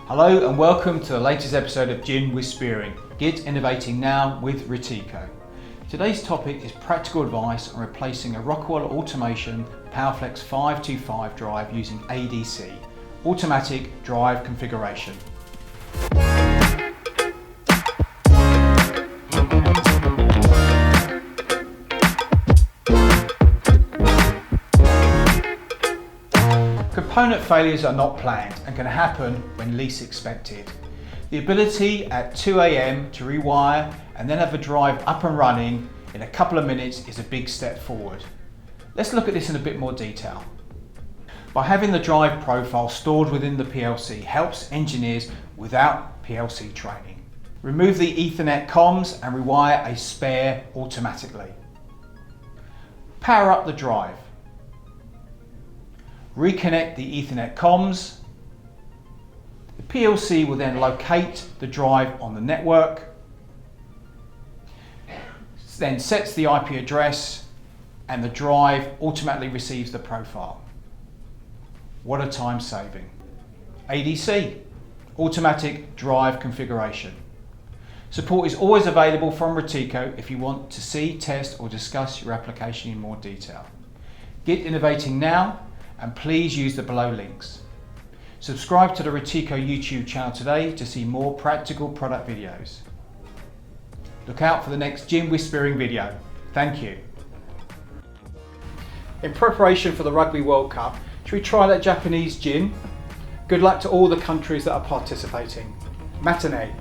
Hello and welcome to the latest episode of Gin with Spearing. Get innovating now with Routeco. Today's topic is practical advice on replacing a Rockwell Automation Powerflex 525 drive using ADC, automatic drive configuration. Component failures are not planned and can happen when least expected. The ability at 2 AM to rewire and then have a drive up and running in a couple of minutes is a big step forward. Let's look at this in a bit more detail. By having the drive profile stored within the PLC helps engineers without PLC training. Remove the Ethernet comms and rewire a spare automatically. Power up the drive. Reconnect the Ethernet comms. The PLC will then locate the drive on the network, then sets the IP address, and the drive automatically receives the profile. What a time saving. ADC, automatic drive configuration. Support is always available from Routeco if you want to see, test or discuss your application in more detail. Get innovating now, and please use the below links. Subscribe to the Routeco YouTube channel today to see more practical product videos. Look out for the next Gin with Spearing video. Thank you. In preparation for the Rugby World Cup, should we try that Japanese gin? Good luck to all the countries that are participating. Matinee.